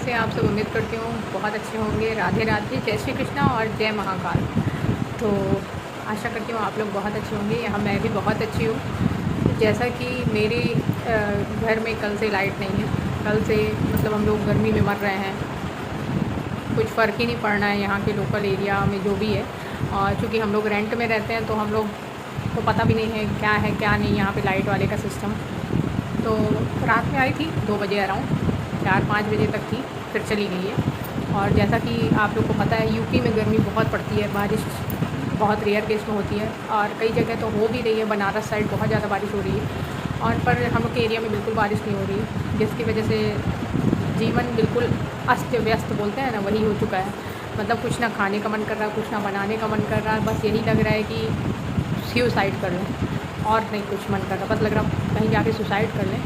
कैसे हैं आप सब। उम्मीद करती हूँ बहुत अच्छे होंगे। राधे राधे, जय श्री कृष्णा और जय महाकाल। तो आशा करती हूँ आप लोग बहुत अच्छे होंगे। यहाँ मैं भी बहुत अच्छी हूँ। जैसा कि मेरे घर में कल से लाइट नहीं है। कल से मतलब हम लोग गर्मी में मर रहे हैं। कुछ फ़र्क ही नहीं पड़ रहा है यहाँ के लोकल एरिया में जो भी है। और चूँकि हम लोग रेंट में रहते हैं तो हम लोग को पता भी नहीं है क्या नहीं यहाँ पे लाइट वाले का सिस्टम। तो रात में आई थी 2 बजे अराउंड, 4-5 बजे तक थी, फिर चली गई है। और जैसा कि आप लोग को पता है यूपी में गर्मी बहुत पड़ती है, बारिश बहुत रेयर केस में होती है और कई जगह तो हो भी रही है। बनारस साइड बहुत ज़्यादा बारिश हो रही है और पर हम लोग के एरिया में बिल्कुल बारिश नहीं हो रही, जिसकी वजह से जीवन बिल्कुल अस्त व्यस्त बोलते हैं ना, वही हो चुका है। मतलब कुछ ना खाने का मन कर रहा, कुछ ना बनाने का मन कर रहा, बस यही लग रहा है कि सुसाइड कर लें। और नहीं कुछ मन कर रहा, बस लग रहा कहीं जाके सुसाइड कर लें।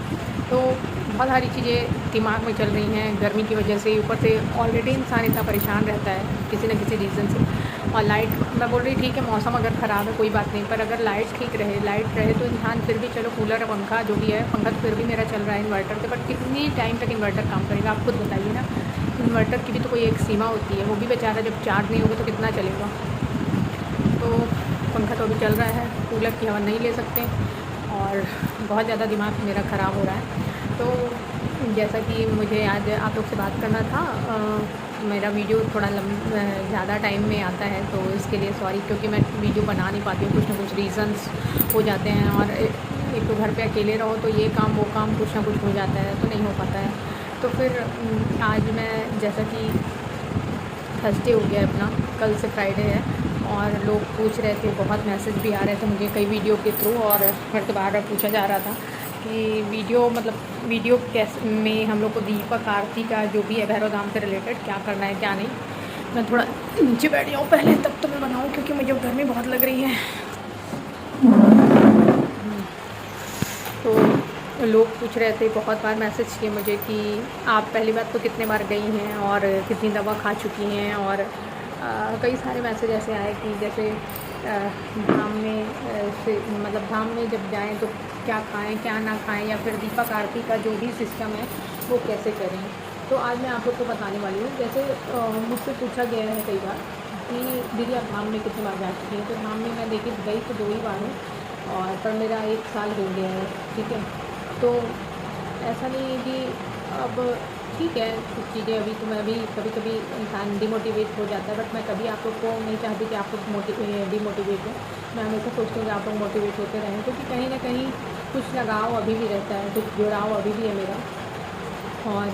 तो बहुत सारी चीज़ें दिमाग में चल रही हैं गर्मी की वजह से। ऊपर से ऑलरेडी इंसान इतना परेशान रहता है किसी न किसी रीज़न से। और लाइट, मैं बोल रही ठीक है मौसम अगर ख़राब है कोई बात नहीं, पर अगर लाइट ठीक रहे, लाइट रहे तो इंसान फिर भी चलो कूलर पंखा जो भी है, पंखा तो फिर भी मेरा चल रहा है इन्वर्टर से, बट कितनी टाइम तक इन्वर्टर काम करेगा आप खुद बताइए ना। इन्वर्टर की भी तो कोई एक सीमा होती है, वो भी बेचारा जब चार्ज नहीं होगा तो कितना चलेगा। तो पंखा तो अभी चल रहा है, कूलर की हवा नहीं ले सकते और बहुत ज़्यादा दिमाग मेरा ख़राब हो रहा है। तो जैसा कि मुझे आज आप लोग से बात करना था, मेरा वीडियो थोड़ा ज़्यादा टाइम में आता है तो इसके लिए सॉरी, क्योंकि मैं वीडियो बना नहीं पाती हूँ। कुछ ना कुछ रीज़न्स हो जाते हैं और एक तो घर पे अकेले रहो तो ये काम वो काम कुछ ना कुछ हो जाता है तो नहीं हो पाता है। तो फिर आज मैं, जैसा कि थर्सडे हो गया अपना, कल से फ्राइडे है और लोग पूछ रहे थे, बहुत मैसेज भी आ रहे थे मुझे कई वीडियो के थ्रू और मेरे से बार बार पूछा जा रहा था कि वीडियो कैसे में हम लोग को दीपक आरती का जो भी है भैरव धाम से रिलेटेड क्या करना है क्या नहीं। मैं थोड़ा नीचे बैठ जाऊँ पहले, तब तो मैं बनाऊँ क्योंकि मुझे गर्मी बहुत लग रही है। तो लोग पूछ रहे थे, बहुत बार मैसेज किए मुझे कि आप पहली बात तो कितने बार गई हैं और कितनी दवा खा चुकी हैं। और कई सारे मैसेज ऐसे आए कि जैसे धाम में मतलब धाम में जब जाएं तो क्या खाएं क्या ना खाएं, या फिर दीपक आरती का जो भी सिस्टम है वो कैसे करें। तो आज मैं आप लोग को बताने वाली हूँ। जैसे मुझसे पूछा गया है कई बार कि दीदी आप धाम में कितनी बार जा चुकी हैं। तो धाम में मैं देखी गई तो 2 ही बार हूँ और पर मेरा 1 साल हो गया है, ठीक है। तो ऐसा नहीं है कि अब ठीक है कुछ चीज़ें, अभी तो मैं भी कभी कभी इंसान डिमोटिवेट हो जाता है, बट मैं कभी आप लोग को नहीं चाहती कि आप लोग डिमोटिवेट हो। मैं हमेशा सोचती हूँ कि आप लोग मोटिवेट होते रहें, क्योंकि कहीं ना कहीं कुछ लगाव अभी भी रहता है, कुछ जुड़ाव अभी भी है मेरा। और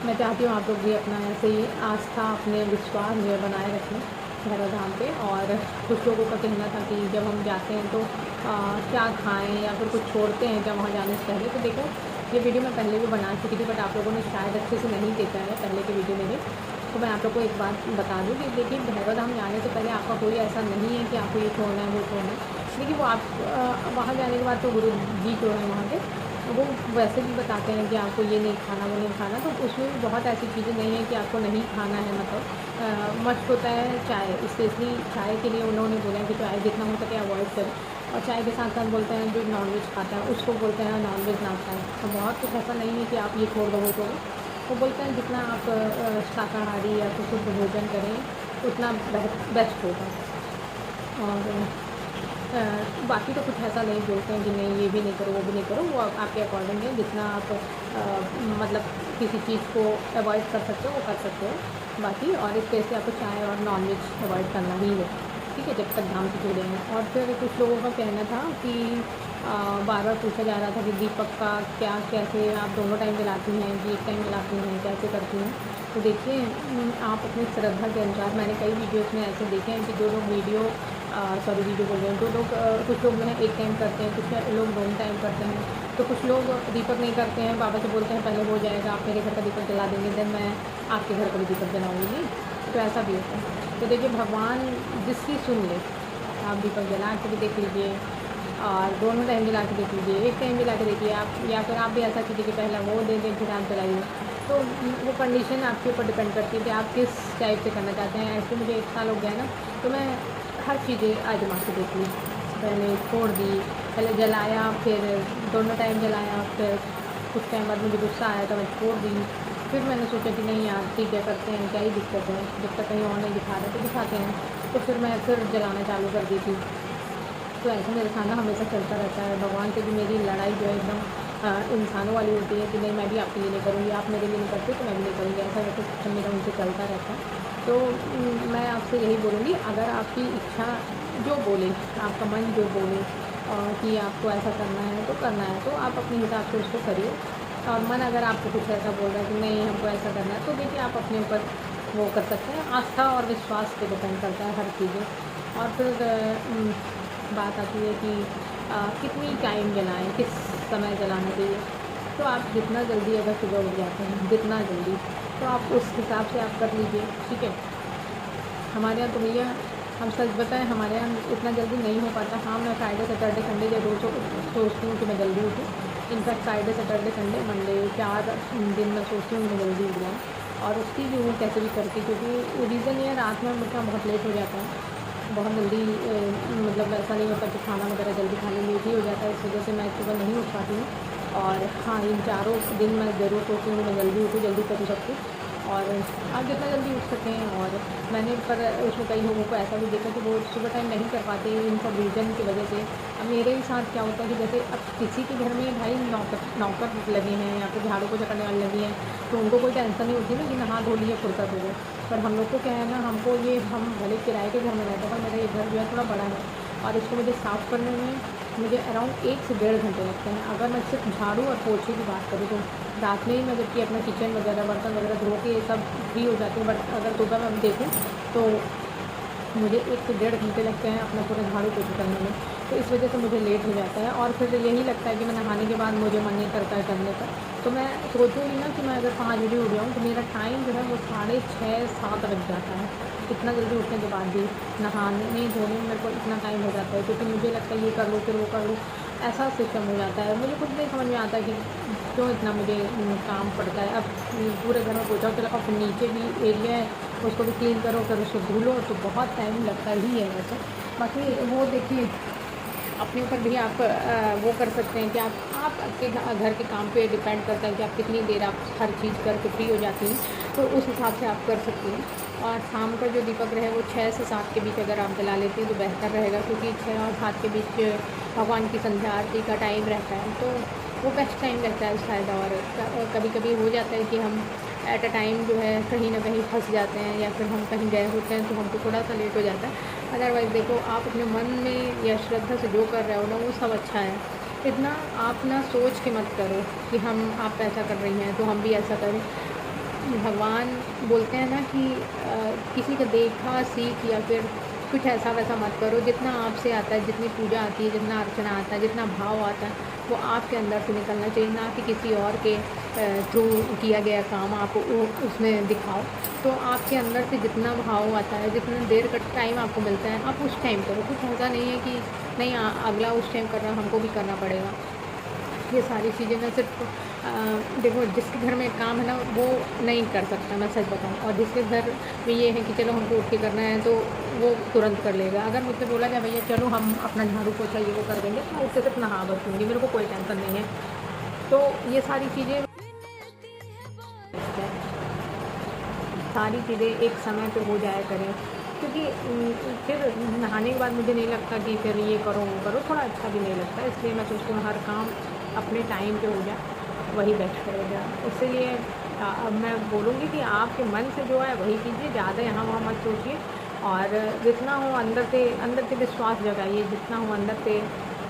मैं चाहती हूँ आप लोग भी अपना ऐसे ही आस्था, अपने विश्वास जो है बनाए रखें भैरव धाम पे। और कुछ लोगों का कहना था कि जब हम जाते हैं तो क्या खाएं या फिर कुछ छोड़ते हैं क्या वहाँ जाने से पहले। तो देखो ये वीडियो मैं पहले भी बना चुकी थी, बट आप लोगों ने शायद अच्छे से नहीं देखा है पहले के वीडियो मेरे। तो मैं आप लोग को एक बात बता दूँ कि देखिए भैरव धाम जाने से पहले आपका कोई ऐसा नहीं है कि आपको ये छोड़ना है वो छोड़ना है। देखिए वो आप वहाँ जाने के बाद तो गुरु जी जो है वहाँ के, वो वैसे भी बताते हैं कि आपको ये नहीं खाना वो नहीं खाना। तो उसमें भी बहुत ऐसी चीज़ें नहीं है कि आपको नहीं खाना है। मतलब मस्ट होता है चाय, स्पेशली चाय के लिए उन्होंने बोला है कि चाय जितना हो सके अवॉइड करें। और चाय के साथ साथ बोलते हैं जो नॉनवेज खाता है उसको बोलते हैं नॉनवेज ना खाएं। तो बहुत कुछ ऐसा नहीं है कि आप ये छोड़ दो वो छोड़ो। वो बोलते हैं जितना आप शाकाहारी या फिर शुद्ध भोजन करें उतना बेस्ट होगा। और बाकी तो कुछ ऐसा नहीं बोलते हैं कि नहीं ये भी नहीं करो वो भी नहीं करो, वो आपके अकॉर्डिंग है। जितना आप मतलब किसी चीज़ को अवॉइड कर सकते हो वो कर सकते हो। बाकी और इस वजह से आपको चाय और नॉनवेज अवॉइड करना ही है, ठीक है, जब तक धाम से जुड़े हैं। और फिर कुछ लोगों का कहना था कि बार बार पूछा जा रहा था कि दीपक का क्या, कैसे आप दोनों टाइम जलाती हैं कि एक टाइम जलाती हैं, कैसे करती हैं। तो देखिए आप अपनी श्रद्धा के अनुसार, मैंने कई वीडियोस में ऐसे देखे हैं कि जो लोग वीडियो बोल रहे हैं, जो लोग कुछ लोग जो है एक टाइम करते हैं, कुछ लोग दोनों टाइम करते हैं। तो कुछ लोग दीपक नहीं करते हैं, बाबा से बोलते हैं पहले हो जाएगा, आप मेरे घर का दीपक जला देंगे देन मैं आपके घर का भी दीपक जलाऊँगी। तो ऐसा भी होता है। तो देखिए भगवान जिसकी सुन ले, आप दीपक जला के भी देख लीजिए और दोनों टाइम जला के देख लीजिए, एक टाइम जला के देखिए आप, या फिर आप भी ऐसा कीजिए कि पहला वो दे दें फिर आप जलाइए। तो वो कंडीशन आपके ऊपर डिपेंड करती है कि आप किस टाइप से करना चाहते हैं। ऐसे मुझे 1 साल हो गया ना, तो मैं हर चीज़ें आजमा के देख ली। पहले छोड़ दी, पहले जलाया, फिर दोनों टाइम जलाया, फिर कुछ टाइम बाद मुझे गुस्सा आया तो मैं छोड़ दी। फिर मैंने सोचा कि नहीं यार ठीक है, करते हैं, क्या ही दिक्कत है, जब तक कहीं और नहीं दिखा रहे तो दिखाते हैं। तो फिर मैं फिर जलाना चालू कर दी थी। तो ऐसा मेरे साथ ना हमेशा चलता रहता है। भगवान से भी मेरी लड़ाई जो है एकदम इंसानों वाली होती है कि नहीं, मैं भी आपके लिए नहीं करूँगी, आप मेरे लिए नहीं करते तो मैं भी नहीं करूँगी। ऐसा वैसे सिस्टम मेरा उनसे चलता रहता है। तो मैं आपसे यही बोलूँगी, अगर आपकी इच्छा जो बोले, आपका मन जो बोले कि आपको ऐसा करना है तो करना है, तो आप अपने हिसाब से उसको करिए। और मन अगर आपको कुछ ऐसा बोल रहा है कि नहीं हमको ऐसा करना है, तो देखिए आप अपने ऊपर वो कर सकते हैं। आस्था और विश्वास पे डिपेंड करता है हर चीज़ें। और फिर बात आती है कि कितनी टाइम जलाएँ, किस समय जलाना चाहिए। तो आप जितना जल्दी अगर सुबह उठ जाते हैं, जितना जल्दी, तो आप उस हिसाब से आप कर लीजिए, ठीक है। हमारे यहाँ तो भैया, हम सच बताएं, हमारे यहाँ इतना जल्दी नहीं हो पाता। हाँ, मैं फ्राइडे सैटरडे संडे या रोज़ सोचती हूँ कि मैं जल्दी उठूँ। In fact Friday Saturday Sunday Monday 4 दिन मैं सोचती हूँ कि मैं जल्दी उठ जाऊँ, और उठती भी हूँ कैसे भी करके, क्योंकि रीज़न ये है रात में मुझे बहुत लेट हो जाता है। बहुत जल्दी मतलब ऐसा नहीं होता कि खाना वगैरह जल्दी खाने लेट ही हो जाता है, इस वजह से मैं सुबह नहीं उठ पाती हूँ। और हाँ, इन चारों दिन मैं ज़रूर सोचती हूँ कि मैं जल्दी उठूँ, जल्दी करूँ सब कुछ, और आप जितना जल्दी उठ सकें। और मैंने पर उसमें कई लोगों को ऐसा भी देखा कि वो सुबह टाइम नहीं कर पाते इन सब रीज़न की वजह से। अब मेरे ही साथ क्या होता है कि जैसे अब किसी के घर में भाई नौकर लगे हैं या फिर झाड़ू को चकरने वाले लगी हैं, तो उनको कोई टेंशन नहीं होती ना कि नहा धो लिए फुर्सत हो गए। पर हम लोग को क्या है ना, हमको ये, हम भले किराए के घर में रहते हैं, पर मेरा ये घर जो है थोड़ा बड़ा है, और इसको मुझे साफ़ करने में मुझे अराउंड 1 से 1.5 घंटे लगते हैं। अगर मैं सिर्फ झाड़ू और पोछे की बात करूँ तो रात में ही मैं, जबकि अपना किचन वगैरह बर्तन वगैरह धो के सब फ्री हो जाती हूँ, बट अगर सुबह मैं देखूँ तो मुझे 1 से 1.5 घंटे लगते हैं अपना पूरा झाड़ू पोछा करने में। तो इस वजह से मुझे लेट हो जाता है, और फिर यही लगता है कि मैं नहाने के बाद मुझे मन नहीं करता है करने का। तो मैं सोचूँगी ना कि मैं अगर 5 बजे उठ जाऊँ तो मेरा टाइम जो है वो 6:30-7 बज जाता है। इतना जल्दी उठने के बाद भी नहाने धोने में मेरे को इतना टाइम हो जाता है, क्योंकि मुझे लगता है ये कर लूँ फिर वो कर लूँ, ऐसा सिस्टम हो जाता है। मुझे खुद नहीं समझ में आता कि क्यों इतना मुझे काम पड़ता है। अब पूरे घर में पोछा चला, अब नीचे भी एरिया है, उसको भी क्लीन करो, फिर उसको धुलो, तो बहुत टाइम लगता ही है वैसे। बाकी वो देखिए अपने ऊपर भी आप वो कर सकते हैं कि आप आपके घर के काम पे डिपेंड करता है कि आप कितनी देर आप हर चीज़ करके फ्री हो जाती हैं, तो उस हिसाब से आप कर सकती हैं। और शाम का जो दीपक रहे वो 6 से 7 के बीच अगर आप जला लेती हैं तो बेहतर रहेगा, क्योंकि 6 और 7 के बीच भगवान की संध्या आरती का टाइम रहता है, तो वो बेस्ट टाइम रहता है शायद। और कभी कभी हो जाता है कि हम एट अ टाइम जो है कहीं ना कहीं फंस जाते हैं, या फिर हम कहीं गए होते हैं तो हमको थोड़ा सा लेट हो जाता है। अदरवाइज़ देखो, आप अपने मन में या श्रद्धा से जो कर रहे हो ना वो सब अच्छा है। इतना आप ना सोच के मत करो कि आप ऐसा कर रही हैं तो हम भी ऐसा करें। भगवान बोलते हैं ना कि किसी का देखा सीख या फिर कुछ ऐसा वैसा मत करो। जितना आपसे आता है, जितनी पूजा आती है, जितना अर्चना आता है, जितना भाव आता है, वो आपके अंदर से निकलना चाहिए, ना कि किसी और के थ्रू किया गया काम आप उसमें दिखाओ। तो आपके अंदर से जितना भाव आता है, जितना देर का टाइम आपको मिलता है, आप उस टाइम करो। कुछ ऐसा नहीं है कि नहीं अगला उस टाइम कर रहा है हमको भी करना पड़ेगा। ये सारी चीज़ें मैं सिर्फ देखो, जिसके घर में काम है ना वो नहीं कर सकता, मैं सच बताऊँ। और जिसके घर में ये है कि चलो हमको उठ के करना है तो वो तुरंत कर लेगा। अगर मुझसे बोला जाए भैया चलो हम अपना झाड़ू पोछा ये वो कर देंगे, तो मैं उससे सिर्फ नहा बसूँगी, मेरे को कोई टेंशन नहीं है। तो ये सारी चीज़ें एक समय पे हो जाया करें, क्योंकि फिर नहाने के बाद मुझे नहीं लगता कि फिर ये करो वो करो, थोड़ा अच्छा भी नहीं लगता। इसलिए मैं सोचती हूँ हर काम अपने टाइम पे हो जाए, वही बेस्ट रहेगा। इसीलिए अब मैं बोलूँगी कि आपके मन से जो है वही कीजिए, ज़्यादा यहाँ वहाँ मत सोचिए। और जितना हो अंदर से विश्वास जगाइए, जितना हो अंदर से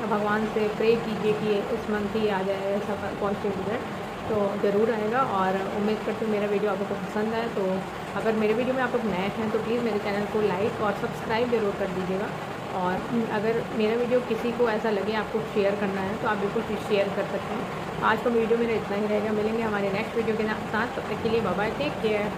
भगवान से प्रे कीजिए कि इस मंथ ही आ जाए ऐसा पॉजिटिव रिजल्ट, तो ज़रूर आएगा। और उम्मीद करती हूँ मेरा वीडियो आपको पसंद आए। तो अगर मेरे वीडियो में आप लोग नए हैं तो प्लीज़ मेरे चैनल को लाइक और सब्सक्राइब ज़रूर कर दीजिएगा। और अगर मेरा वीडियो किसी को ऐसा लगे आपको शेयर करना है तो आप बिल्कुल शेयर कर सकते हैं। आज का वीडियो मेरा इतना ही रहेगा, मिलेंगे हमारे नेक्स्ट वीडियो के साथ। तब तक के लिए बाय बाय, टेक केयर।